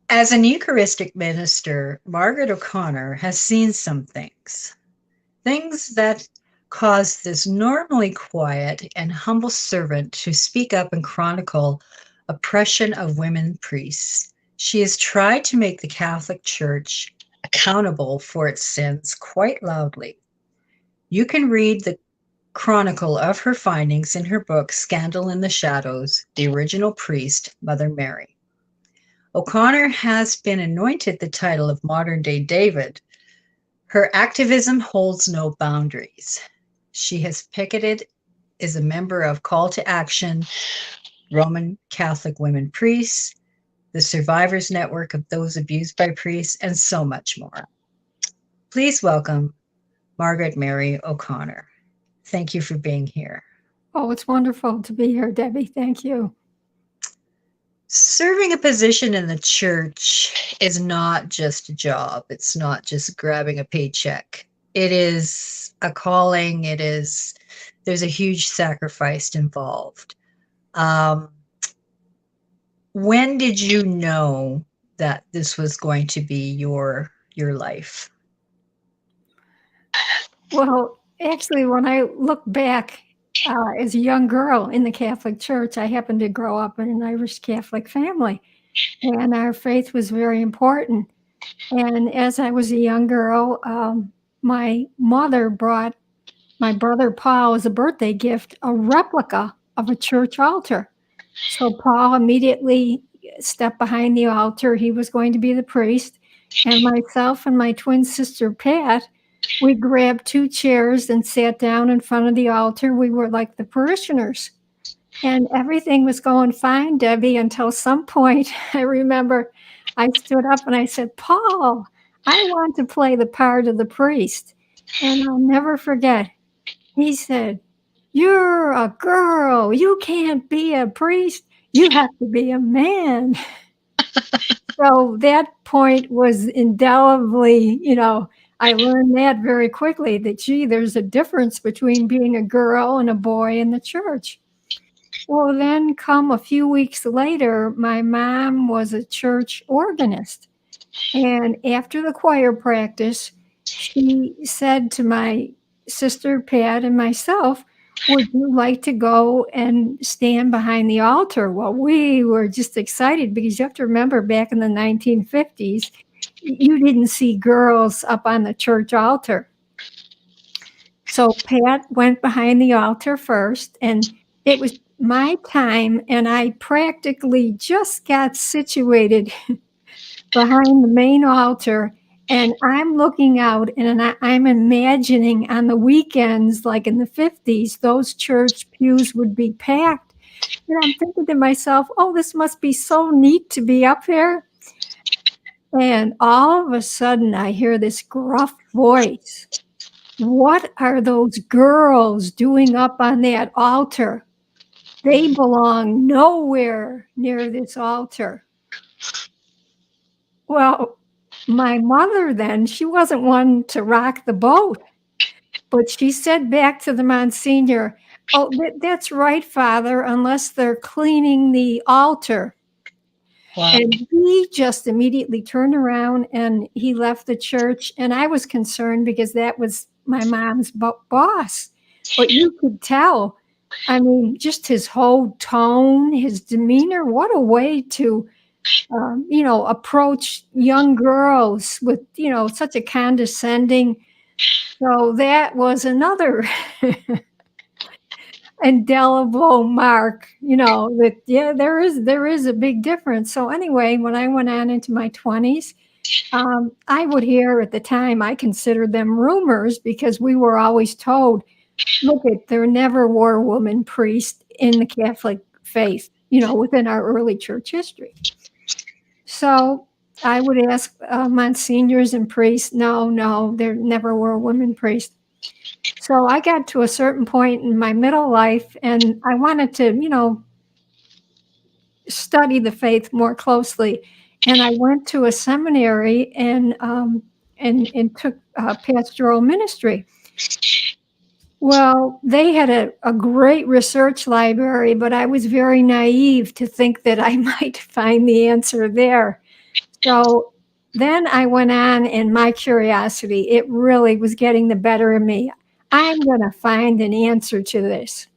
As an Eucharistic minister, Margaret O'Connor has seen some things that cause this normally quiet and humble servant to speak up and chronicle oppression of women priests. She has tried to make the Catholic Church accountable for its sins quite loudly. You can read the chronicle of her findings in her book, Scandal in the Shadows, The Original Priest, Mother Mary. O'Connor has been anointed the title of modern day David. Her activism holds no boundaries. She has picketed, is a member of Call to Action, Roman Catholic Women Priests, the Survivors Network of Those Abused by Priests, and so much more. Please welcome Margaret Mary O'Connor. Thank you for being here. Oh, it's wonderful to be here, Debbie. Thank you. Serving a position in the church is not just a job. It's not just grabbing a paycheck. It is a calling. There's a huge sacrifice involved. When did you know that this was going to be your life? Well, actually, when I look back as a young girl in the Catholic Church, I happened to grow up in an Irish Catholic family, and our faith was very important. And as I was a young girl, my mother brought my brother Paul as a birthday gift a replica of a church altar. So Paul immediately stepped behind the altar. He was going to be the priest. And myself and my twin sister, Pat, we grabbed two chairs and sat down in front of the altar. We were like the parishioners. And everything was going fine, Debbie, until some point I remember I stood up and I said, Paul, I want to play the part of the priest. And I'll never forget. He said, you're a girl. You can't be a priest. You have to be a man. So that point was indelibly, I learned that very quickly that, gee, there's a difference between being a girl and a boy in the church. Well, then come a few weeks later, my mom was a church organist. And after the choir practice, she said to my sister, Pat, and myself, would you like to go and stand behind the altar? Well, we were just excited because you have to remember back in the 1950s, you didn't see girls up on the church altar. So Pat went behind the altar first, and it was my time, and I practically just got situated behind the main altar. And I'm looking out and I'm imagining on the weekends, like in the 50s, those church pews would be packed. And I'm thinking to myself, oh, this must be so neat to be up there. And all of a sudden I hear this gruff voice. What are those girls doing up on that altar? They belong nowhere near this altar. Well, my mother then, she wasn't one to rock the boat, but she said back to the Monsignor, oh, that's right, Father, unless they're cleaning the altar. Wow. And he just immediately turned around and he left the church. And I was concerned because that was my mom's boss. But you could tell, I mean, just his whole tone, his demeanor, what a way to approach young girls with, such a condescending. So that was another indelible mark, that, yeah, there is a big difference. So anyway, when I went on into my 20s, I would hear at the time, I considered them rumors because we were always told, look, there never were women priests in the Catholic faith, within our early church history. So I would ask monsignors and priests, no, there never were women priests. So I got to a certain point in my middle life and I wanted to, study the faith more closely. And I went to a seminary and took pastoral ministry. Well, they had a great research library, but I was very naive to think that I might find the answer there. So then I went on, and my curiosity, it really was getting the better of me. I'm going to find an answer to this.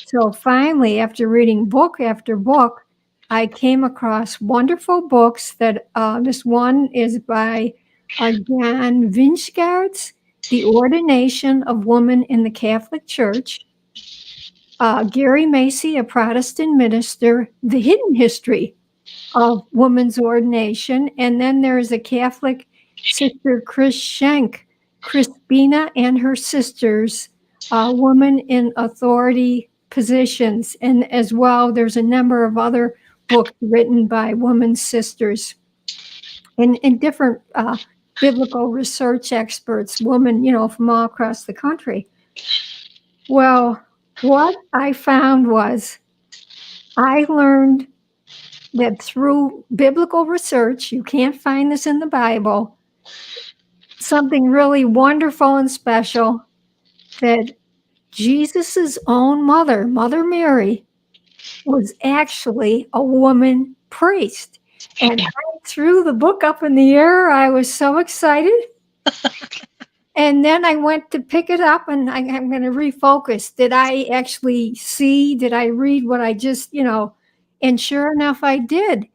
So finally, after reading book after book, I came across wonderful books that this one is by Jan Vinchgaard's The Ordination of Women in the Catholic Church, Gary Macy, a Protestant minister, The Hidden History of Women's Ordination, and then there's a Catholic sister, Chris Schenk, Crispina and Her Sisters, Women in Authority Positions, and as well, there's a number of other books written by women's sisters and different biblical research experts, women, from all across the country. Well, what I found was I learned that through biblical research, you can't find this in the Bible, something really wonderful and special, that Jesus's own mother, Mother Mary, was actually a woman priest. And I threw the book up in the air. I was so excited. And then I went to pick it up, and I'm going to refocus. Did I actually see? Did I read what I just, and sure enough, I did.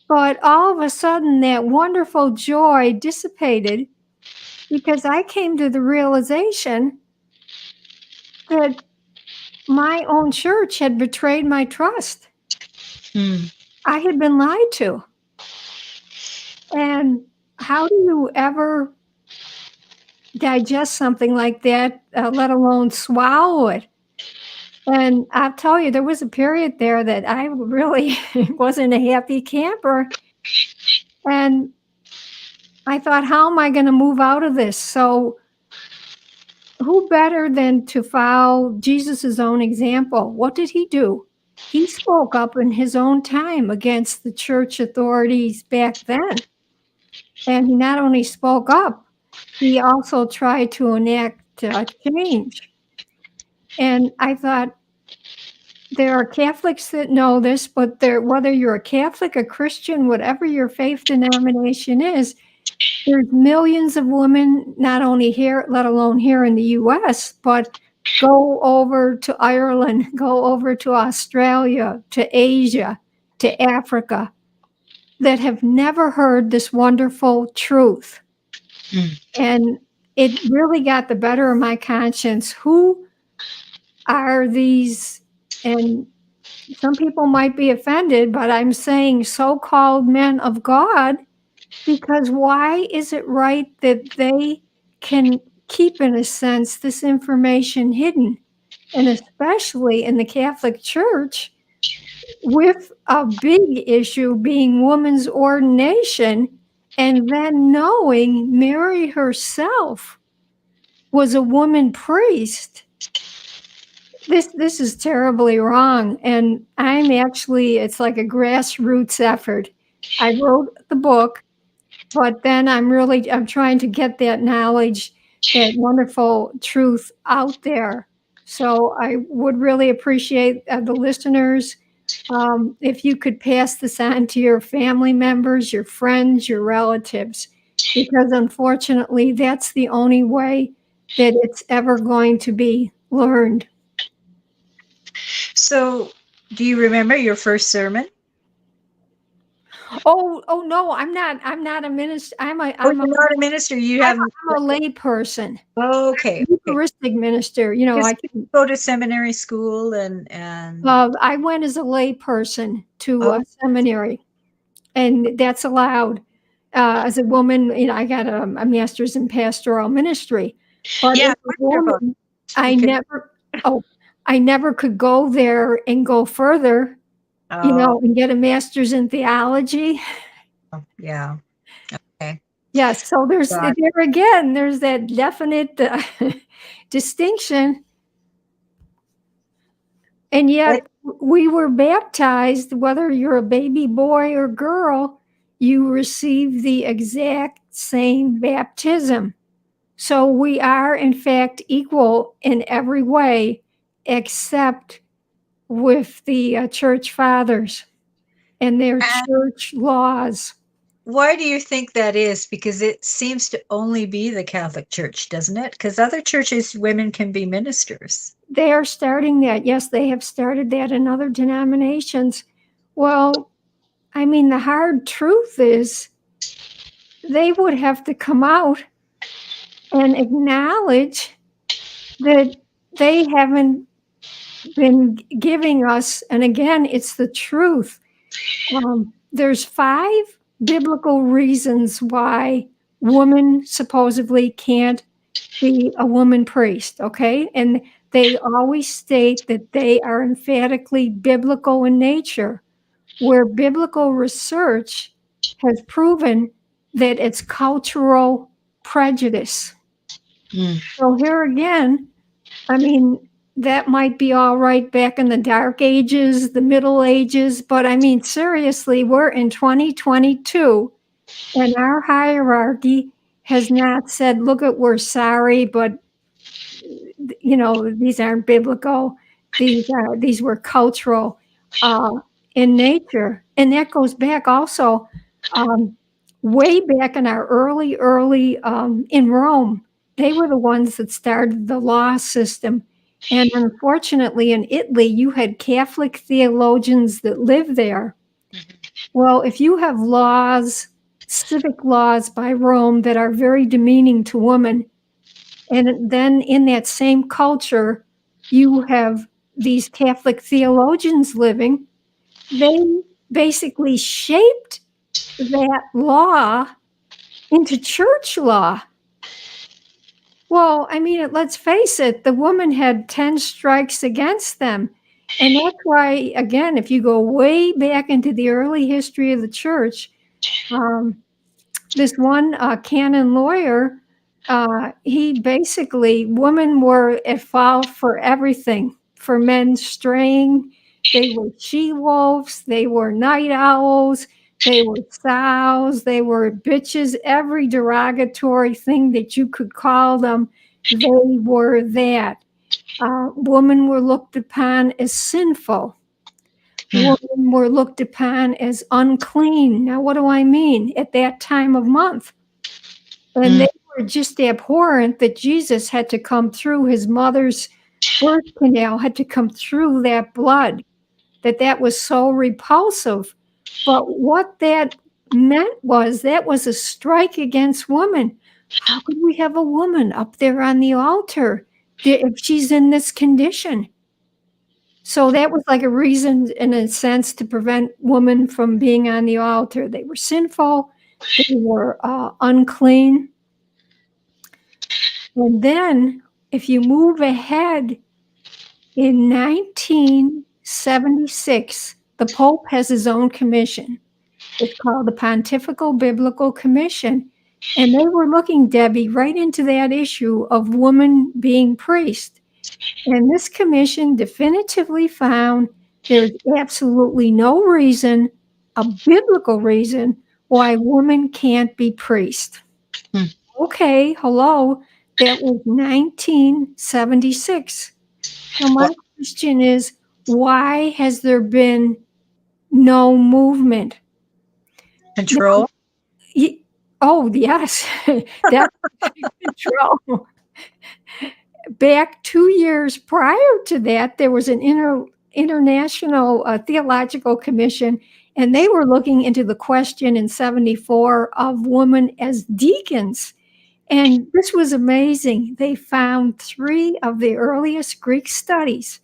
But all of a sudden, that wonderful joy dissipated because I came to the realization that my own church had betrayed my trust. I had been lied to. And how do you ever digest something like that, let alone swallow it? And I'll tell you, there was a period there that I really wasn't a happy camper. And I thought, how am I going to move out of this? So who better than to follow Jesus's own example? What did he do? He spoke up in his own time against the church authorities back then. And he not only spoke up, he also tried to enact change. And I thought, there are Catholics that know this, but whether you're a Catholic, a Christian, whatever your faith denomination is, there's millions of women, not only here, let alone here in the US, but go over to Ireland, go over to Australia, to Asia, to Africa, that have never heard this wonderful truth. And it really got the better of my conscience. Who are these? And some people might be offended, but I'm saying so-called men of God, because why is it right that they can keep, in a sense, this information hidden? And especially in the Catholic Church, with a big issue being women's ordination, and then knowing Mary herself was a woman priest. This is terribly wrong. And it's like a grassroots effort. I wrote the book, but then I'm trying to get that knowledge, that wonderful truth out there. So I would really appreciate the listeners, if you could pass this on to your family members, your friends, your relatives, because unfortunately, that's the only way that it's ever going to be learned. So, do you remember your first sermon? Oh no, I'm not a minister. I'm you're not a minister. I'm a lay person. Okay. Eucharistic minister. I can go to seminary school and. I went as a lay person to a seminary, and that's allowed. As a woman, I got a master's in pastoral ministry. But as a woman, I never could go there and go further. And get a master's in theology. Yeah. Okay. Yes. So there's that definite distinction. And yet we were baptized, whether you're a baby boy or girl, you receive the exact same baptism. So we are, in fact, equal in every way, except with the church fathers and their church laws. Why do you think that is? Because it seems to only be the Catholic Church, doesn't it? Because other churches, women can be ministers. They are starting that. Yes, they have started that in other denominations. Well, I mean, the hard truth is they would have to come out and acknowledge that they haven't been giving us, and again, it's the truth. There's 5 biblical reasons why women supposedly can't be a woman priest, okay? And they always state that they are emphatically biblical in nature, where biblical research has proven that it's cultural prejudice. So here again, I mean, that might be all right back in the Dark Ages, the Middle Ages, but I mean, seriously, we're in 2022 and our hierarchy has not said, look, we're sorry, but you know, these aren't biblical. These were cultural in nature, and that goes back also way back in our early in Rome. They were the ones that started the law system, and unfortunately, in Italy, you had Catholic theologians that lived there. Well, if you have laws, civic laws by Rome that are very demeaning to women, and then in that same culture, you have these Catholic theologians living, they basically shaped that law into church law. Well, I mean, let's face it, the woman had 10 strikes against them. And that's why, again, if you go way back into the early history of the church, this one canon lawyer, he basically, women were at fault for everything, for men straying. They were she-wolves, they were night owls, they were sows, they were bitches, every derogatory thing that you could call them, they were that. Women were looked upon as sinful. Women were looked upon as unclean. Now, what do I mean? At that time of month. And they were just abhorrent that Jesus had to come through his mother's birth canal, had to come through that blood, that was so repulsive. But what that meant was that was a strike against women. How could we have a woman up there on the altar if she's in this condition? So that was like a reason, in a sense, to prevent women from being on the altar. They were sinful, they were unclean. And then if you move ahead, in 1976, the Pope has his own commission. It's called the Pontifical Biblical Commission. And they were looking, Debbie, right into that issue of women being priests. And this commission definitively found there's absolutely no reason, a biblical reason, why women can't be priests. Okay, hello, that was 1976. So my question is, why has there been no movement? Control? Oh, yes, that's control. Back 2 years prior to that, there was an international theological commission, and they were looking into the question in 74 of women as deacons. And this was amazing. They found 3 of the earliest Greek studies,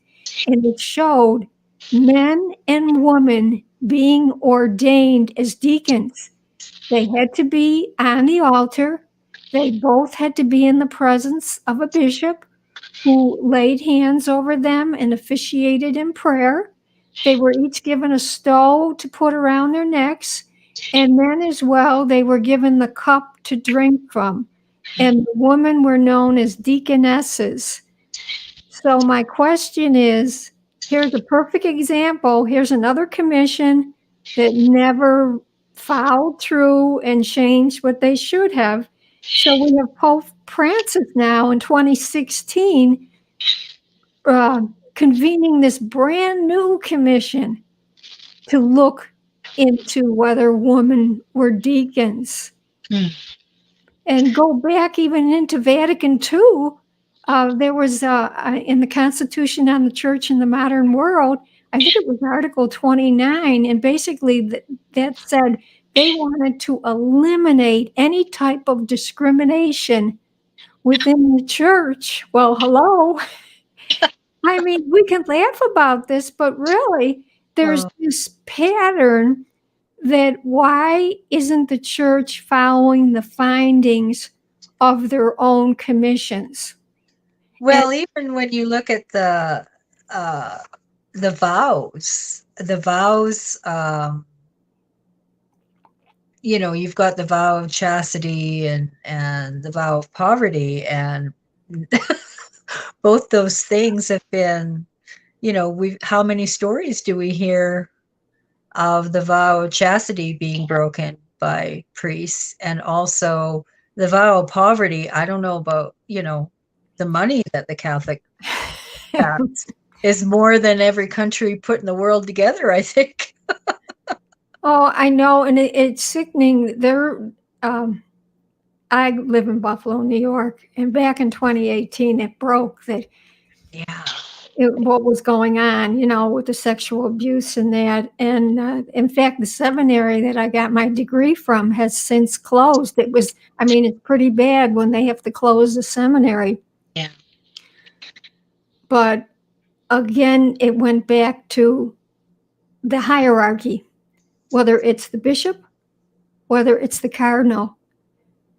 and it showed men and women being ordained as deacons. They had to be on the altar. They both had to be in the presence of a bishop who laid hands over them and officiated in prayer. They were each given a stole to put around their necks. And then as well, they were given the cup to drink from. And the women were known as deaconesses. So my question is, here's a perfect example. Here's another commission that never followed through and changed what they should have. So we have Pope Francis now in 2016 convening this brand new commission to look into whether women were deacons. Hmm. And go back even into Vatican II, there was in the Constitution on the Church in the Modern World, I think it was Article 29, and basically that said they wanted to eliminate any type of discrimination within the church. Well, hello. I mean, we can laugh about this, but really, there's Oh. this pattern that why isn't the church following the findings of their own commissions? And Well, even when you look at uh, the vows, you've got the vow of chastity and the vow of poverty, and both those things have been, how many stories do we hear of the vow of chastity being broken by priests, and also the vow of poverty? I don't know about, the money that the Catholic tax is more than every country put in the world together, I think. oh, I know, and it's sickening. I live in Buffalo, New York, and back in 2018, it broke that Yeah. what was going on, with the sexual abuse and that. And in fact, the seminary that I got my degree from has since closed. I mean, it's pretty bad when they have to close the seminary. Yeah. But again, it went back to the hierarchy, whether it's the bishop, whether it's the cardinal.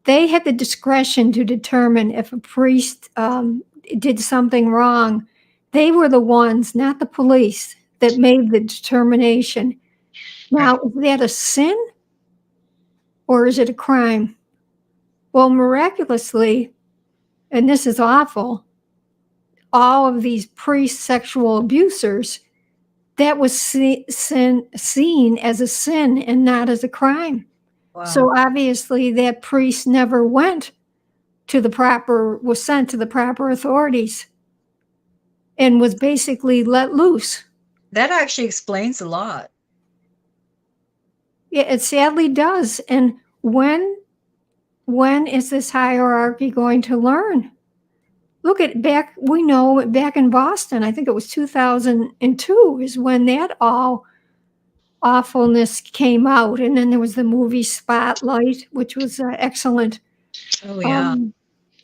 They had the discretion to determine if a priest did something wrong. They were the ones, not the police, that made the determination. Now, Right. is that a sin or is it a crime? Well, miraculously, and this is awful, all of these priest sexual abusers, that was seen as a sin and not as a crime. Wow. So obviously that priest never was sent to the proper authorities and was basically let loose. That actually explains a lot. Yeah, it sadly does. And when is this hierarchy going to learn? Look at we know back in Boston, I think it was 2002 is when that all awfulness came out. And then there was the movie Spotlight, which was excellent. Oh, yeah.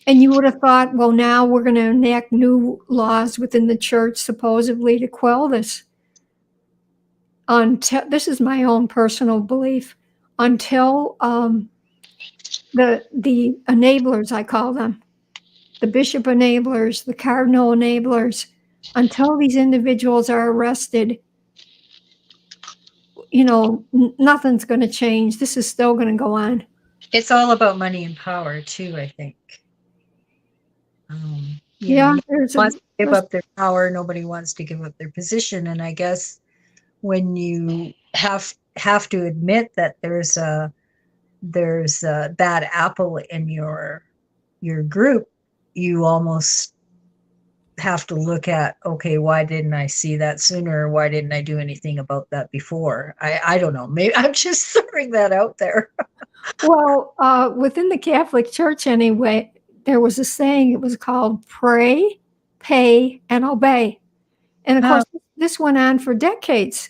And you would have thought, well, now we're going to enact new laws within the church, supposedly to quell this. This is my own personal belief, until the enablers, I call them, the bishop enablers, the cardinal enablers, until these individuals are arrested, nothing's going to change. This is still going to go on. It's all about money and power too, I think. Yeah, nobody wants to give up their power. Nobody wants to give up their position. And I guess when you have to admit that there's a bad apple in your group, you almost have to look at, okay, why didn't I see that sooner? Why didn't I do anything about that before? I don't know. Maybe I'm just throwing that out there. Well, within the Catholic Church anyway, there was a saying, it was called pray, pay, and obey. And of course, this went on for decades.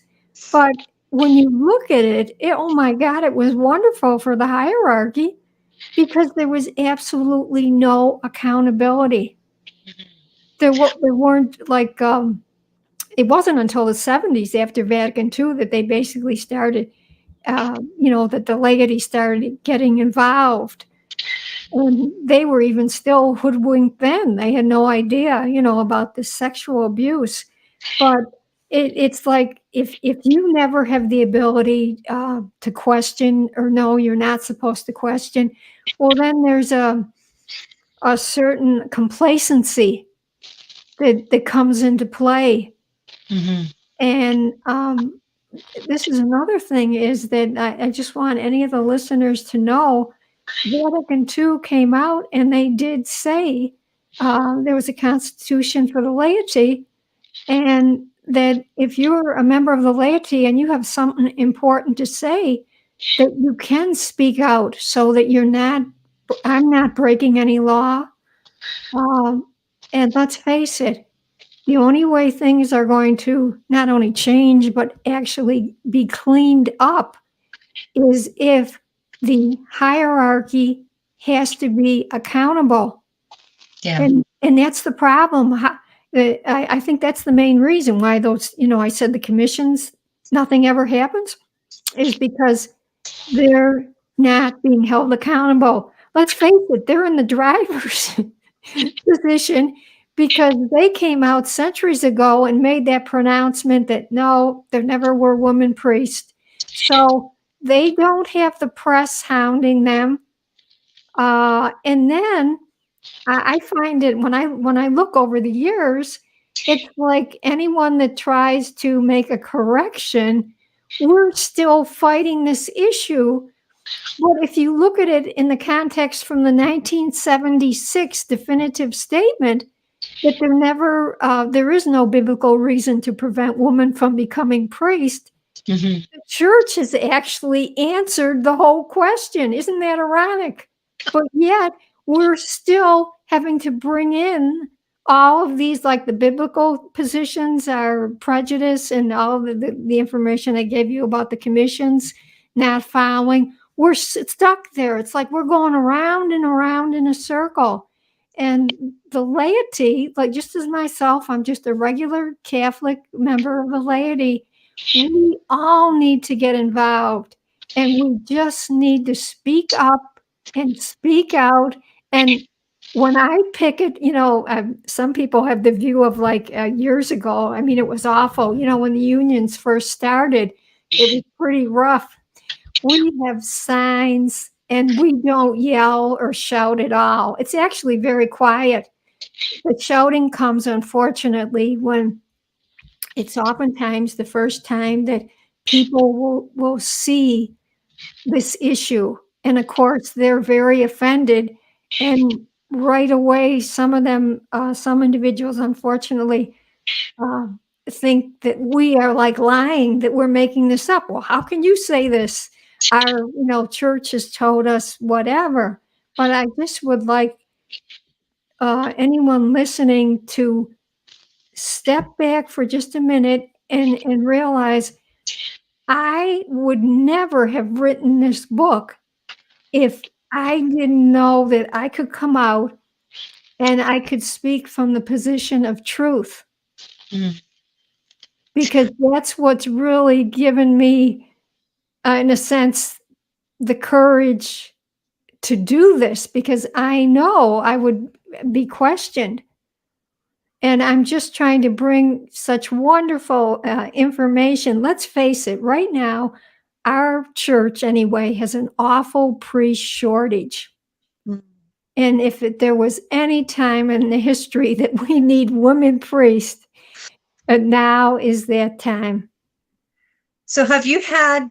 But when you look at it, oh my God, it was wonderful for the hierarchy because there was absolutely no accountability. There weren't like, it wasn't until the 70s after Vatican II that they basically started, that the laity started getting involved. And they were even still hoodwinked then. They had no idea, about this sexual abuse. But it's like if you never have the ability to question, or no, you're not supposed to question, well, then there's a certain complacency that comes into play. Mm-hmm. And this is another thing, is that I just want any of the listeners to know, Vatican II came out and they did say there was a constitution for the laity, and that if you're a member of the laity and you have something important to say, that you can speak out so that I'm not breaking any law. And let's face it, the only way things are going to not only change, but actually be cleaned up is if the hierarchy has to be accountable. Yeah. And that's the problem. I think that's the main reason why those, I said the commissions, nothing ever happens, is because they're not being held accountable. Let's face it, they're in the driver's position because they came out centuries ago and made that pronouncement that no, there never were women priests. So they don't have the press hounding them. And then I find it when I look over the years, it's like anyone that tries to make a correction, we're still fighting this issue. But if you look at it in the context from the 1976 definitive statement, that there is no biblical reason to prevent women from becoming priests, Mm-hmm. the church has actually answered the whole question. Isn't that ironic? But yet we're still having to bring in all of these, like the biblical positions, our prejudice, and all the information I gave you about the commissions not following. We're stuck there. It's like we're going around and around in a circle. And the laity, like just as myself, I'm just a regular Catholic member of the laity. We all need to get involved, and we just need to speak up and speak out. And when I picket, some people have the view of like years ago. I mean, it was awful. When the unions first started, it was pretty rough. We have signs and we don't yell or shout at all. It's actually very quiet. The shouting comes, unfortunately, when it's oftentimes the first time that people will see this issue. And of course, they're very offended. And right away, some of them, some individuals, unfortunately, uh, think that we are like lying, that we're making this up. Well, how can you say this? Our, church has told us whatever. But I just would like anyone listening to step back for just a minute and realize I would never have written this book if I didn't know that I could come out and I could speak from the position of truth. Mm. Because that's what's really given me, in a sense, the courage to do this, because I know I would be questioned. And I'm just trying to bring such wonderful information. Let's face it, right now, our church, anyway, has an awful priest shortage. Mm. And if there was any time in the history that we need women priests, now is that time. So have you had,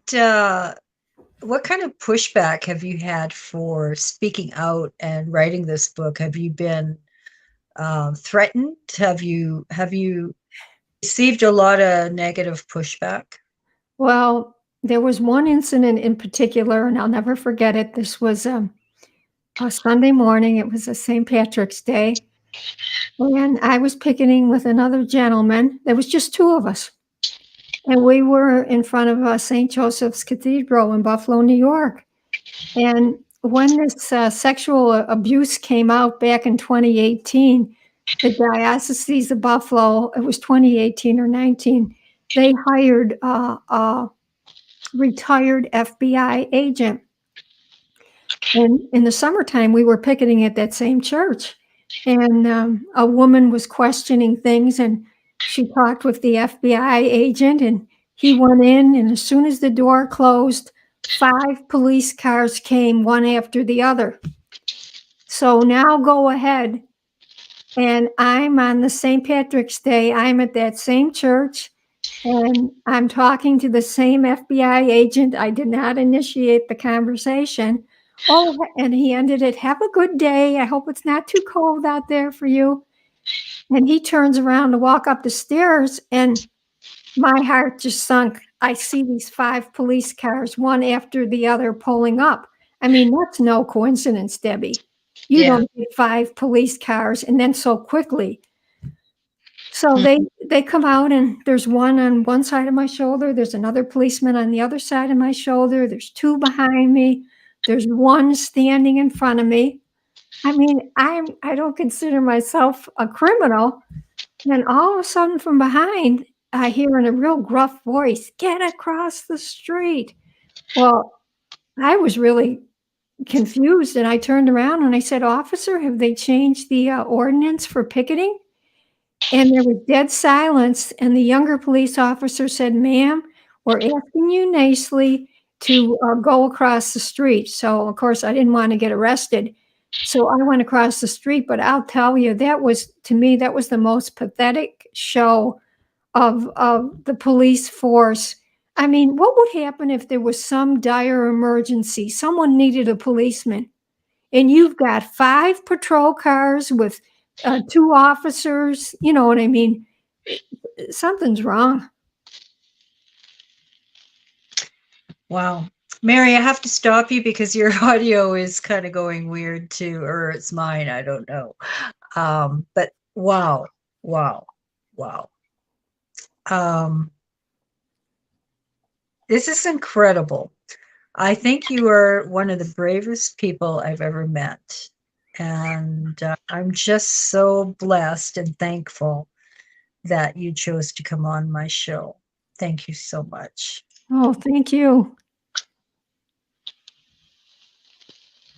what kind of pushback have you had for speaking out and writing this book? Have you been threatened? Have you received a lot of negative pushback? Well, there was one incident in particular, and I'll never forget it. This was a Sunday morning. It was a St. Patrick's Day. And I was picketing with another gentleman. There was just two of us. And we were in front of St. Joseph's Cathedral in Buffalo, New York. And when this sexual abuse came out back in 2018, the Diocese of Buffalo, it was 2018 or 19, they hired a retired FBI agent. And in the summertime, we were picketing at that same church. And a woman was questioning things, and she talked with the FBI agent, and he went in, and as soon as the door closed, 5 police cars came one after the other. So now go ahead. And I'm on the St. Patrick's Day. I'm at that same church, and I'm talking to the same FBI agent. I did not initiate the conversation. Oh, and he ended it, "Have a good day. I hope it's not too cold out there for you." And he turns around to walk up the stairs, and my heart just sunk. I see these 5 police cars, one after the other, pulling up. I mean, that's no coincidence, Debbie. You Yeah. don't get 5 police cars and then so quickly. So Mm. they come out and there's one on one side of my shoulder, there's another policeman on the other side of my shoulder, there's 2 behind me, there's one standing in front of me. I mean, I don't consider myself a criminal, and all of a sudden from behind, I hear in a real gruff voice, "Get across the street." Well, I was really confused, and I turned around and I said, "Officer, have they changed the, ordinance for picketing?" And there was dead silence, and the younger police officer said, "Ma'am, we're asking you nicely to, go across the street." So, of course, I didn't wanna get arrested, so I went across the street, but I'll tell you, that was to me, that was the most pathetic show of the police force. I mean, what would happen if there was some dire emergency, someone needed a policeman, and you've got 5 patrol cars with, 2 officers, you know what I mean? Something's wrong. Wow. Mary, I have to stop you because your audio is kind of going weird too, or it's mine, I don't know. But wow, wow, wow. Um, this is incredible. I think you are one of the bravest people I've ever met. And I'm just so blessed and thankful that you chose to come on my show. Thank you so much. Oh, thank you.